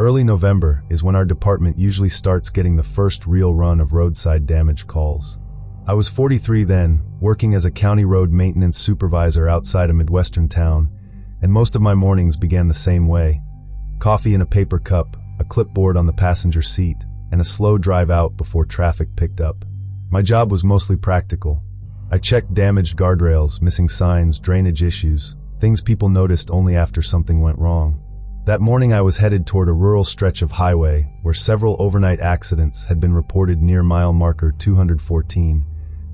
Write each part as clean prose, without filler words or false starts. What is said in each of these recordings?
Early November is when our department usually starts getting the first real run of roadside damage calls. I was 43 then, working as a county road maintenance supervisor outside a Midwestern town, and most of my mornings began the same way. Coffee in a paper cup, a clipboard on the passenger seat, and a slow drive out before traffic picked up. My job was mostly practical. I checked damaged guardrails, missing signs, drainage issues, things people noticed only after something went wrong. That morning I was headed toward a rural stretch of highway where several overnight accidents had been reported near mile marker 214,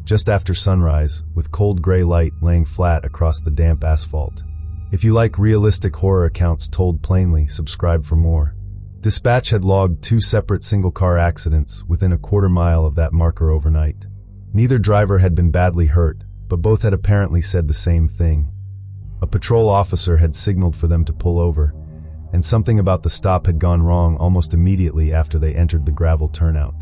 just after sunrise, with cold gray light laying flat across the damp asphalt. If you like realistic horror accounts told plainly, subscribe for more. Dispatch had logged 2 separate single-car accidents within a quarter mile of that marker overnight. Neither driver had been badly hurt, but both had apparently said the same thing. A patrol officer had signaled for them to pull over, and something about the stop had gone wrong almost immediately after they entered the gravel turnout.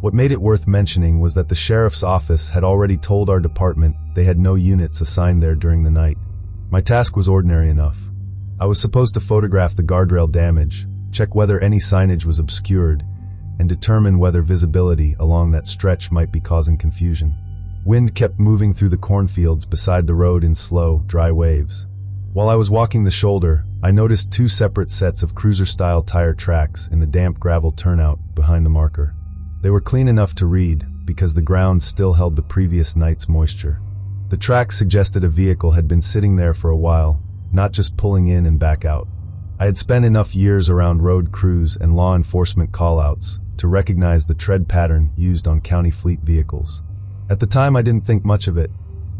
What made it worth mentioning was that the sheriff's office had already told our department they had no units assigned there during the night. My task was ordinary enough. I was supposed to photograph the guardrail damage, check whether any signage was obscured, and determine whether visibility along that stretch might be causing confusion. Wind kept moving through the cornfields beside the road in slow, dry waves. While I was walking the shoulder, I noticed 2 separate sets of cruiser-style tire tracks in the damp gravel turnout behind the marker. They were clean enough to read because the ground still held the previous night's moisture. The tracks suggested a vehicle had been sitting there for a while, not just pulling in and back out. I had spent enough years around road crews and law enforcement callouts to recognize the tread pattern used on county fleet vehicles. At the time I didn't think much of it.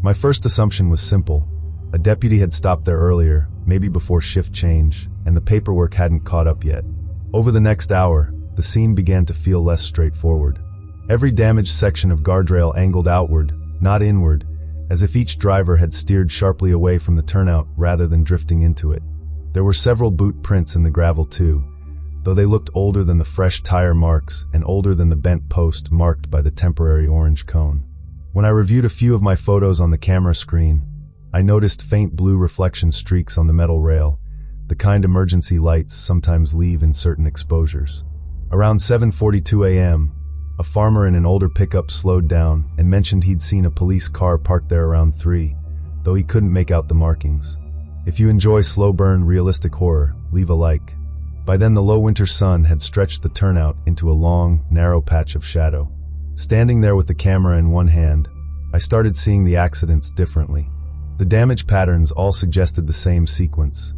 My first assumption was simple. A deputy had stopped there earlier, maybe before shift change, and the paperwork hadn't caught up yet. Over the next hour, the scene began to feel less straightforward. Every damaged section of guardrail angled outward, not inward, as if each driver had steered sharply away from the turnout rather than drifting into it. There were several boot prints in the gravel too, though they looked older than the fresh tire marks and older than the bent post marked by the temporary orange cone. When I reviewed a few of my photos on the camera screen, I noticed faint blue reflection streaks on the metal rail, the kind emergency lights sometimes leave in certain exposures. Around 7:42 a.m., a farmer in an older pickup slowed down and mentioned he'd seen a police car parked there around 3, though he couldn't make out the markings. If you enjoy slow-burn, realistic horror, leave a like. By then the low winter sun had stretched the turnout into a long, narrow patch of shadow. Standing there with the camera in one hand, I started seeing the accidents differently. The damage patterns all suggested the same sequence.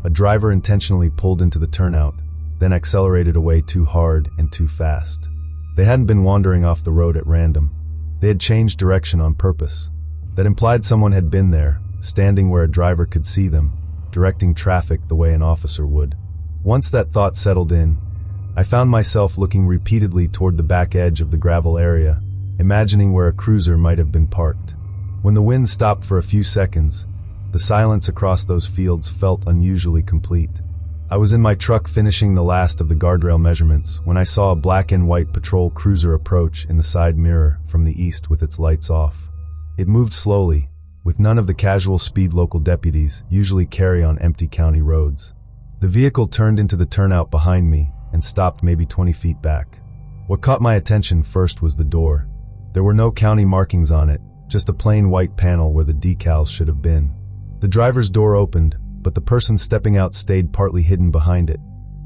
A driver intentionally pulled into the turnout, then accelerated away too hard and too fast. They hadn't been wandering off the road at random. They had changed direction on purpose. That implied someone had been there, standing where a driver could see them, directing traffic the way an officer would. Once that thought settled in, I found myself looking repeatedly toward the back edge of the gravel area, imagining where a cruiser might have been parked. When the wind stopped for a few seconds, the silence across those fields felt unusually complete. I was in my truck finishing the last of the guardrail measurements when I saw a black and white patrol cruiser approach in the side mirror from the east with its lights off. It moved slowly, with none of the casual speed local deputies usually carry on empty county roads. The vehicle turned into the turnout behind me and stopped maybe 20 feet back. What caught my attention first was the door. There were no county markings on it, just a plain white panel where the decals should have been. The driver's door opened, but the person stepping out stayed partly hidden behind it.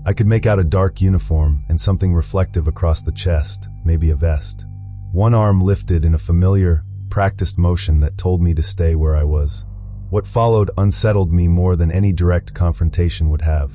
I could make out a dark uniform and something reflective across the chest, maybe a vest. One arm lifted in a familiar, practiced motion that told me to stay where I was. What followed unsettled me more than any direct confrontation would have.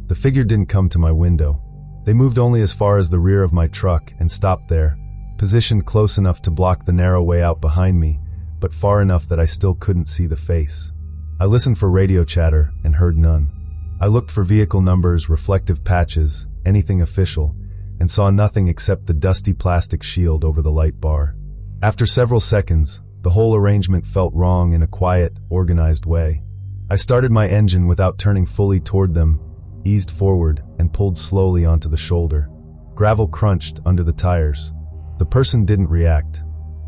The figure didn't come to my window. They moved only as far as the rear of my truck and stopped there, positioned close enough to block the narrow way out behind me, but far enough that I still couldn't see the face. I listened for radio chatter and heard none. I looked for vehicle numbers, reflective patches, anything official, and saw nothing except the dusty plastic shield over the light bar. After several seconds, the whole arrangement felt wrong in a quiet, organized way. I started my engine without turning fully toward them, eased forward, and pulled slowly onto the shoulder. Gravel crunched under the tires. The person didn't react.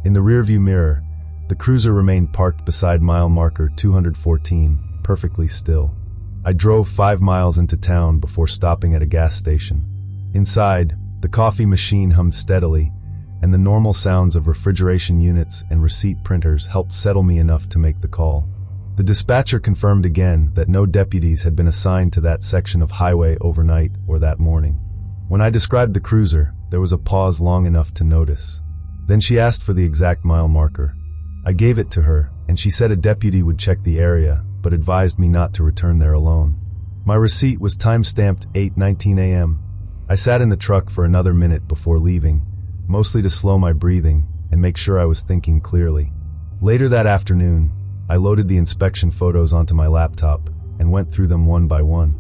In the rearview mirror, the cruiser remained parked beside mile marker 214, perfectly still. I drove 5 miles into town before stopping at a gas station. Inside, the coffee machine hummed steadily, and the normal sounds of refrigeration units and receipt printers helped settle me enough to make the call. The dispatcher confirmed again that no deputies had been assigned to that section of highway overnight or that morning. When I described the cruiser, there was a pause long enough to notice. Then she asked for the exact mile marker. I gave it to her, and she said a deputy would check the area, but advised me not to return there alone. My receipt was time-stamped 8:19 a.m. I sat in the truck for another minute before leaving, mostly to slow my breathing and make sure I was thinking clearly. Later that afternoon, I loaded the inspection photos onto my laptop and went through them one by one.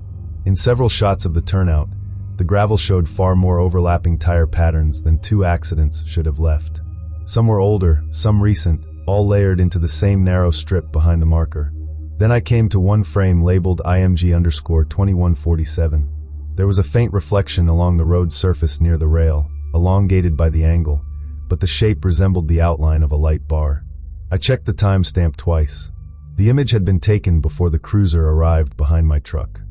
In several shots of the turnout, the gravel showed far more overlapping tire patterns than 2 accidents should have left. Some were older, some recent, all layered into the same narrow strip behind the marker. Then I came to one frame labeled IMG_2147. There was a faint reflection along the road surface near the rail, elongated by the angle, but the shape resembled the outline of a light bar. I checked the timestamp twice. The image had been taken before the cruiser arrived behind my truck.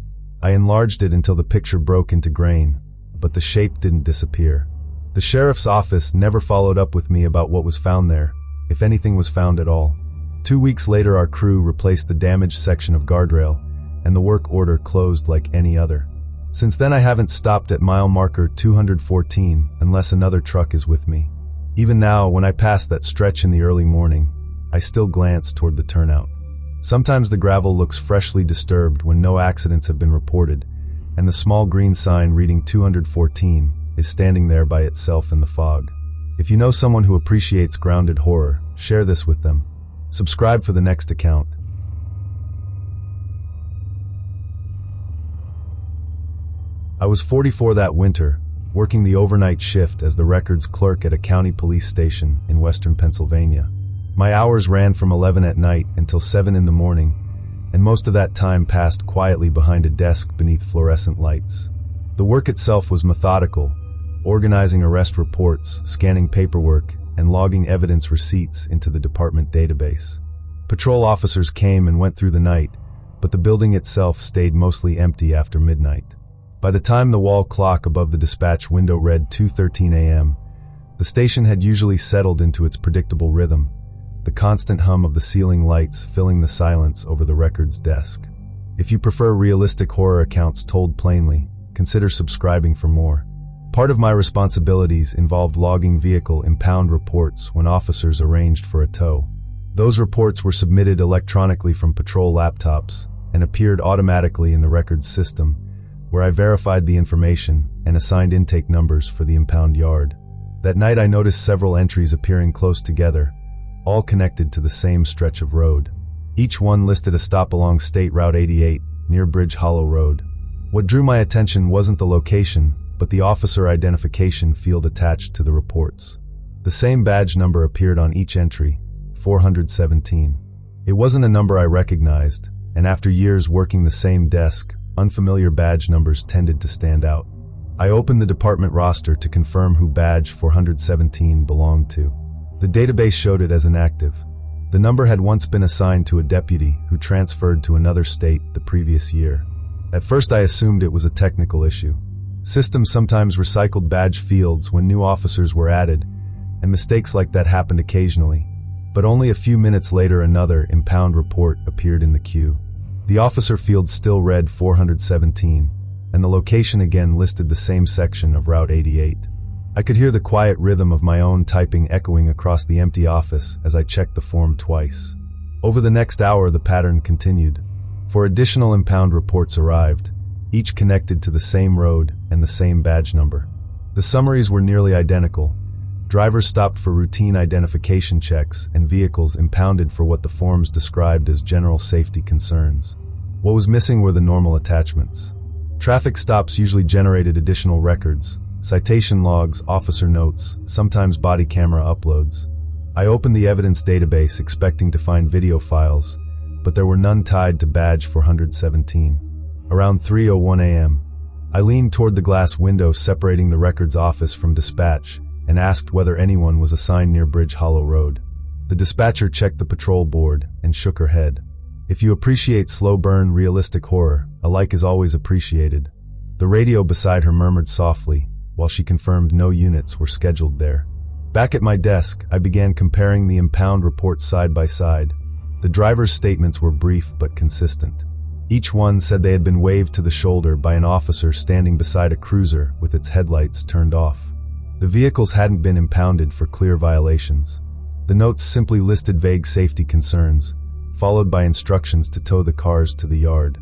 I enlarged it until the picture broke into grain, but the shape didn't disappear. The sheriff's office never followed up with me about what was found there, if anything was found at all. 2 weeks later, our crew replaced the damaged section of guardrail, and the work order closed like any other. Since then, I haven't stopped at mile marker 214 unless another truck is with me. Even now, when I pass that stretch in the early morning, I still glance toward the turnout. Sometimes the gravel looks freshly disturbed when no accidents have been reported, and the small green sign reading 214 is standing there by itself in the fog. If you know someone who appreciates grounded horror, share this with them. Subscribe for the next account. I was 44 that winter, working the overnight shift as the records clerk at a county police station in western Pennsylvania. My hours ran from 11 at night until 7 in the morning, and most of that time passed quietly behind a desk beneath fluorescent lights. The work itself was methodical, organizing arrest reports, scanning paperwork, and logging evidence receipts into the department database. Patrol officers came and went through the night, but the building itself stayed mostly empty after midnight. By the time the wall clock above the dispatch window read 2:13 a.m., the station had usually settled into its predictable rhythm, the constant hum of the ceiling lights filling the silence over the records desk. If you prefer realistic horror accounts told plainly, consider subscribing for more. Part of my responsibilities involved logging vehicle impound reports when officers arranged for a tow. Those reports were submitted electronically from patrol laptops and appeared automatically in the records system, where I verified the information and assigned intake numbers for the impound yard. That night I noticed several entries appearing close together, all connected to the same stretch of road. Each one listed a stop along State Route 88, near Bridge Hollow Road. What drew my attention wasn't the location, but the officer identification field attached to the reports. The same badge number appeared on each entry, 417. It wasn't a number I recognized, and after years working the same desk, unfamiliar badge numbers tended to stand out. I opened the department roster to confirm who badge 417 belonged to. The database showed it as inactive. The number had once been assigned to a deputy who transferred to another state the previous year. At first I assumed it was a technical issue. Systems sometimes recycled badge fields when new officers were added, and mistakes like that happened occasionally. But only a few minutes later another impound report appeared in the queue. The officer field still read 417, and the location again listed the same section of Route 88. I could hear the quiet rhythm of my own typing echoing across the empty office as I checked the form twice. Over the next hour the pattern continued. 4 additional impound reports arrived, each connected to the same road and the same badge number. The summaries were nearly identical. Drivers stopped for routine identification checks and vehicles impounded for what the forms described as general safety concerns. What was missing were the normal attachments. Traffic stops usually generated additional records, citation logs, officer notes, sometimes body camera uploads. I opened the evidence database expecting to find video files, but there were none tied to badge 417. Around 3:01 a.m., I leaned toward the glass window separating the records office from dispatch and asked whether anyone was assigned near Bridge Hollow Road. The dispatcher checked the patrol board and shook her head. If you appreciate slow burn, realistic horror, a like is always appreciated. The radio beside her murmured softly, while she confirmed no units were scheduled there. Back at my desk, I began comparing the impound reports side by side. The driver's statements were brief but consistent. Each one said they had been waved to the shoulder by an officer standing beside a cruiser with its headlights turned off. The vehicles hadn't been impounded for clear violations. The notes simply listed vague safety concerns, followed by instructions to tow the cars to the yard.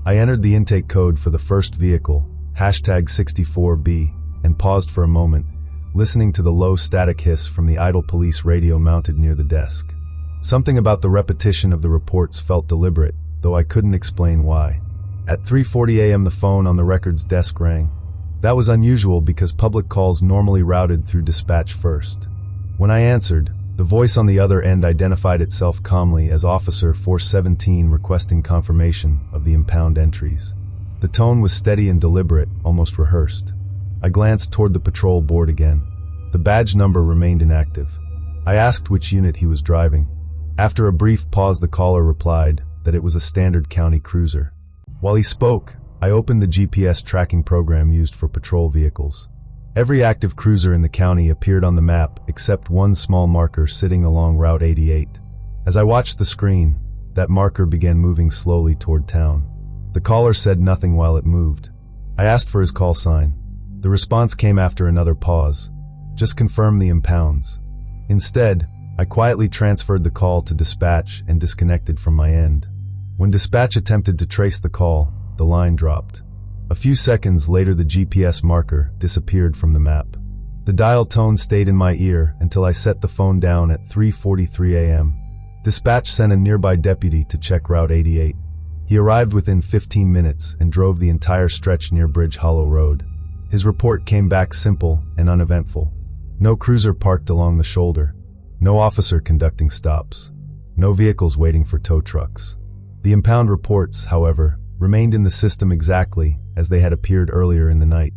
I entered the intake code for the first vehicle, #64B, and paused for a moment, listening to the low static hiss from the idle police radio mounted near the desk. Something about the repetition of the reports felt deliberate, though I couldn't explain why. At 3:40 a.m. the phone on the record's desk rang. That was unusual because public calls normally routed through dispatch first. When I answered, the voice on the other end identified itself calmly as Officer 417 requesting confirmation of the impound entries. The tone was steady and deliberate, almost rehearsed. I glanced toward the patrol board again. The badge number remained inactive. I asked which unit he was driving. After a brief pause, the caller replied that it was a standard county cruiser. While he spoke, I opened the GPS tracking program used for patrol vehicles. Every active cruiser in the county appeared on the map except one small marker sitting along Route 88. As I watched the screen, that marker began moving slowly toward town. The caller said nothing while it moved. I asked for his call sign. The response came after another pause. Just confirm the impounds. Instead, I quietly transferred the call to dispatch and disconnected from my end. When dispatch attempted to trace the call, the line dropped. A few seconds later, the GPS marker disappeared from the map. The dial tone stayed in my ear until I set the phone down at 3:43 a.m. Dispatch sent a nearby deputy to check Route 88. He arrived within 15 minutes and drove the entire stretch near Bridge Hollow Road. His report came back simple and uneventful. No cruiser parked along the shoulder. No officer conducting stops. No vehicles waiting for tow trucks. The impound reports, however, remained in the system exactly as they had appeared earlier in the night.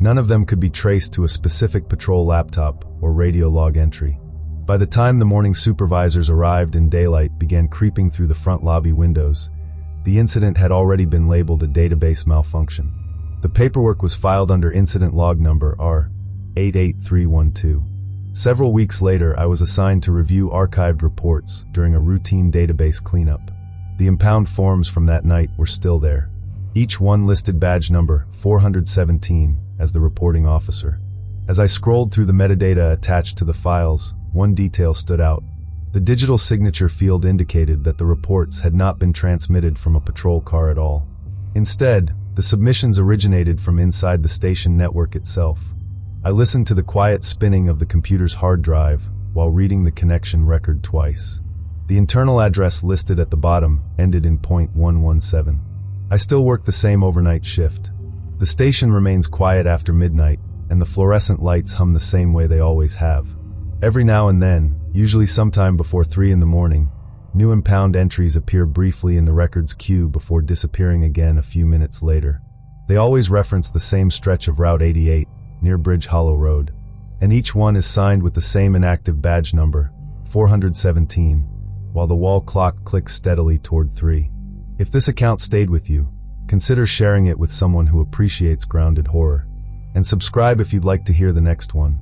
None of them could be traced to a specific patrol laptop or radio log entry. By the time the morning supervisors arrived and daylight began creeping through the front lobby windows, the incident had already been labeled a database malfunction. The paperwork was filed under incident log number R88312. Several weeks later, I was assigned to review archived reports during a routine database cleanup. The impound forms from that night were still there. Each one listed badge number 417 as the reporting officer. As I scrolled through the metadata attached to the files, one detail stood out. The digital signature field indicated that the reports had not been transmitted from a patrol car at all. Instead, the submissions originated from inside the station network itself. I listened to the quiet spinning of the computer's hard drive while reading the connection record twice. The internal address listed at the bottom ended in .117. I still work the same overnight shift. The station remains quiet after midnight, and the fluorescent lights hum the same way they always have. Every now and then, usually sometime before 3 in the morning, new impound entries appear briefly in the record's queue before disappearing again a few minutes later. They always reference the same stretch of Route 88, near Bridge Hollow Road, and each one is signed with the same inactive badge number, 417, while the wall clock clicks steadily toward 3. If this account stayed with you, consider sharing it with someone who appreciates grounded horror, and subscribe if you'd like to hear the next one.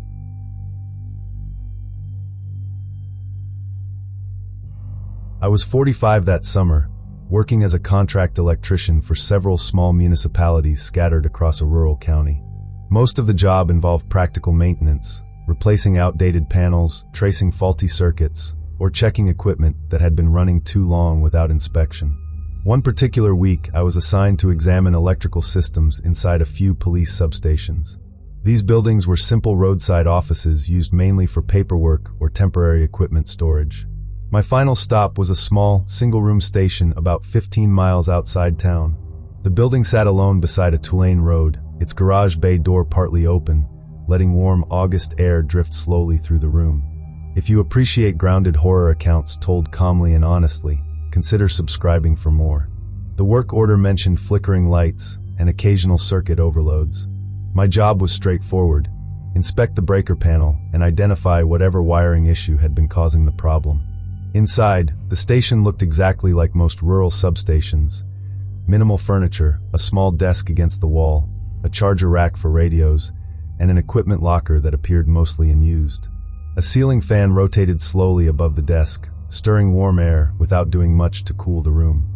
I was 45 that summer, working as a contract electrician for several small municipalities scattered across a rural county. Most of the job involved practical maintenance, replacing outdated panels, tracing faulty circuits, or checking equipment that had been running too long without inspection. One particular week, I was assigned to examine electrical systems inside a few police substations. These buildings were simple roadside offices used mainly for paperwork or temporary equipment storage. My final stop was a small, single-room station about 15 miles outside town. The building sat alone beside a two-lane road, its garage bay door partly open, letting warm August air drift slowly through the room. If you appreciate grounded horror accounts told calmly and honestly, consider subscribing for more. The work order mentioned flickering lights and occasional circuit overloads. My job was straightforward: inspect the breaker panel and identify whatever wiring issue had been causing the problem. Inside, the station looked exactly like most rural substations. Minimal furniture, a small desk against the wall, a charger rack for radios, and an equipment locker that appeared mostly unused. A ceiling fan rotated slowly above the desk, stirring warm air without doing much to cool the room.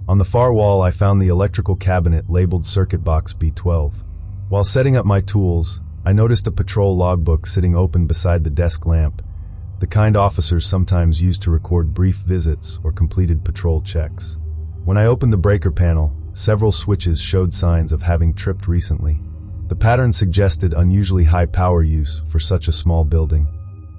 On the far wall, I found the electrical cabinet labeled Circuit Box B12. While setting up my tools, I noticed a patrol logbook sitting open beside the desk lamp, the kind officers sometimes use to record brief visits or completed patrol checks. When I opened the breaker panel, several switches showed signs of having tripped recently. The pattern suggested unusually high power use for such a small building.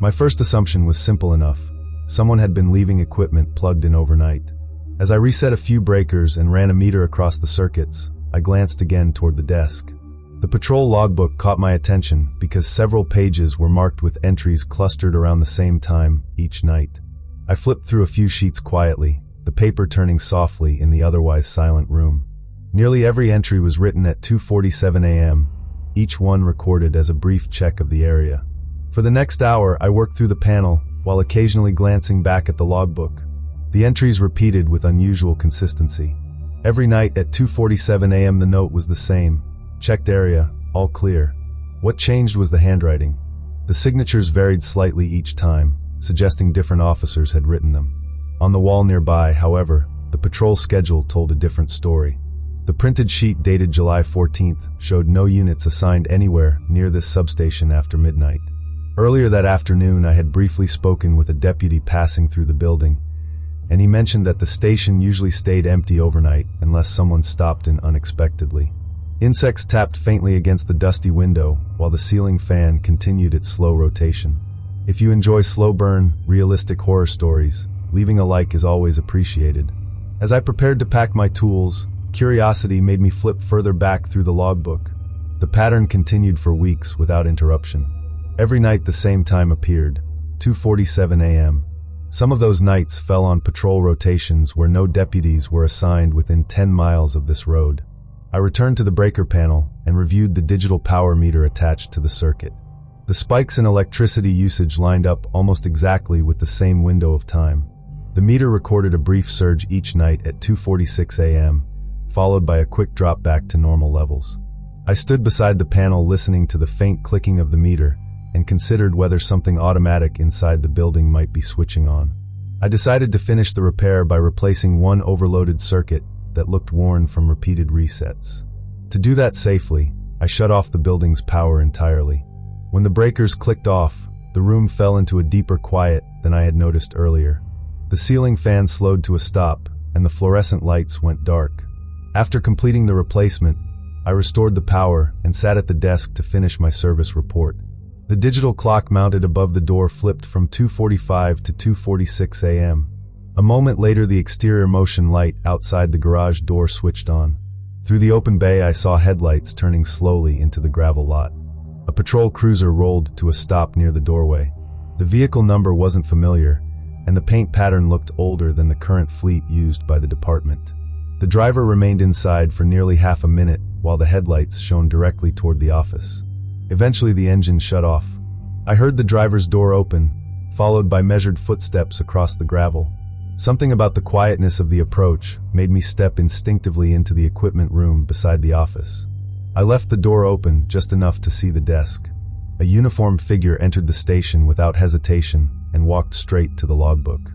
My first assumption was simple enough. Someone had been leaving equipment plugged in overnight. As I reset a few breakers and ran a meter across the circuits, I glanced again toward the desk. The patrol logbook caught my attention because several pages were marked with entries clustered around the same time each night. I flipped through a few sheets quietly, the paper turning softly in the otherwise silent room. Nearly every entry was written at 2:47 a.m., each one recorded as a brief check of the area. For the next hour, I worked through the panel while occasionally glancing back at the logbook. The entries repeated with unusual consistency. Every night at 2:47 a.m. the note was the same. Checked area, all clear. What changed was the handwriting. The signatures varied slightly each time, suggesting different officers had written them. On the wall nearby, however, the patrol schedule told a different story. The printed sheet dated July 14th showed no units assigned anywhere near this substation after midnight. Earlier that afternoon, I had briefly spoken with a deputy passing through the building, and he mentioned that the station usually stayed empty overnight unless someone stopped in unexpectedly. Insects tapped faintly against the dusty window while the ceiling fan continued its slow rotation. If you enjoy slow burn, realistic horror stories, leaving a like is always appreciated. As I prepared to pack my tools, curiosity made me flip further back through the logbook. The pattern continued for weeks without interruption. Every night the same time appeared, 2:47 a.m. Some of those nights fell on patrol rotations where no deputies were assigned within 10 miles of this road. I returned to the breaker panel and reviewed the digital power meter attached to the circuit. The spikes in electricity usage lined up almost exactly with the same window of time. The meter recorded a brief surge each night at 2:46 a.m., followed by a quick drop back to normal levels. I stood beside the panel listening to the faint clicking of the meter and considered whether something automatic inside the building might be switching on. I decided to finish the repair by replacing one overloaded circuit that looked worn from repeated resets. To do that safely, I shut off the building's power entirely. When the breakers clicked off, the room fell into a deeper quiet than I had noticed earlier. The ceiling fan slowed to a stop, and the fluorescent lights went dark. After completing the replacement, I restored the power and sat at the desk to finish my service report. The digital clock mounted above the door flipped from 2:45 to 2:46 a.m. A moment later, the exterior motion light outside the garage door switched on. Through the open bay, I saw headlights turning slowly into the gravel lot. A patrol cruiser rolled to a stop near the doorway. The vehicle number wasn't familiar, and the paint pattern looked older than the current fleet used by the department. The driver remained inside for nearly half a minute while the headlights shone directly toward the office. Eventually, the engine shut off. I heard the driver's door open, followed by measured footsteps across the gravel. Something about the quietness of the approach made me step instinctively into the equipment room beside the office. I left the door open just enough to see the desk. A uniformed figure entered the station without hesitation and walked straight to the logbook.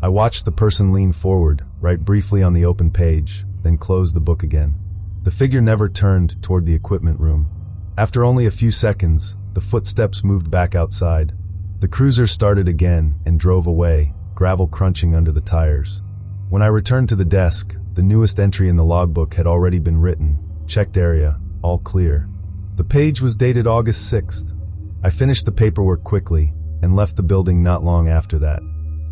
I watched the person lean forward, write briefly on the open page, then close the book again. The figure never turned toward the equipment room. After only a few seconds, the footsteps moved back outside. The cruiser started again and drove away, gravel crunching under the tires. When I returned to the desk, the newest entry in the logbook had already been written. Checked area, all clear. The page was dated August 6th. I finished the paperwork quickly and left the building not long after that.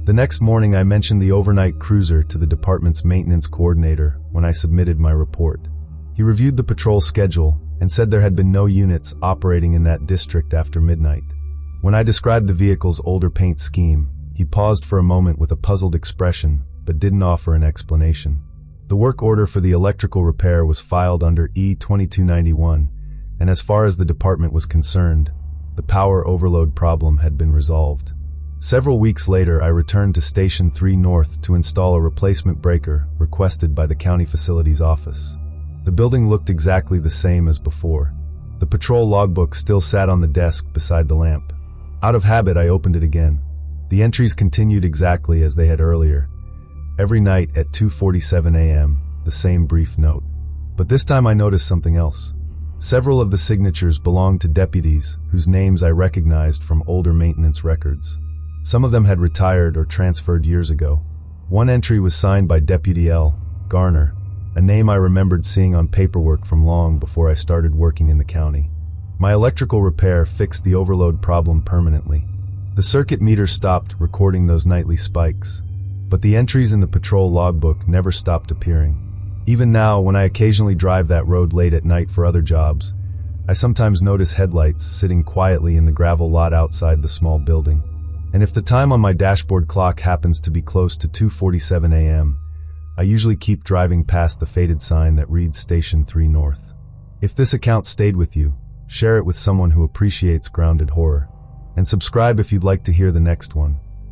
The next morning, I mentioned the overnight cruiser to the department's maintenance coordinator when I submitted my report. He reviewed the patrol schedule and said there had been no units operating in that district after midnight. When I described the vehicle's older paint scheme, he paused for a moment with a puzzled expression, but didn't offer an explanation. The work order for the electrical repair was filed under E-2291, and as far as the department was concerned, the power overload problem had been resolved. Several weeks later, I returned to Station 3 North to install a replacement breaker requested by the county facilities office. The building looked exactly the same as before. The patrol logbook still sat on the desk beside the lamp. Out of habit, I opened it again. The entries continued exactly as they had earlier. Every night at 2:47 a.m., the same brief note. But this time I noticed something else. Several of the signatures belonged to deputies whose names I recognized from older maintenance records. Some of them had retired or transferred years ago. One entry was signed by Deputy L. Garner, a name I remembered seeing on paperwork from long before I started working in the county. My electrical repair fixed the overload problem permanently. The circuit meter stopped recording those nightly spikes, but the entries in the patrol logbook never stopped appearing. Even now, when I occasionally drive that road late at night for other jobs, I sometimes notice headlights sitting quietly in the gravel lot outside the small building. And if the time on my dashboard clock happens to be close to 2:47 a.m., I usually keep driving past the faded sign that reads Station 3 North. If this account stayed with you, share it with someone who appreciates grounded horror. And subscribe if you'd like to hear the next one.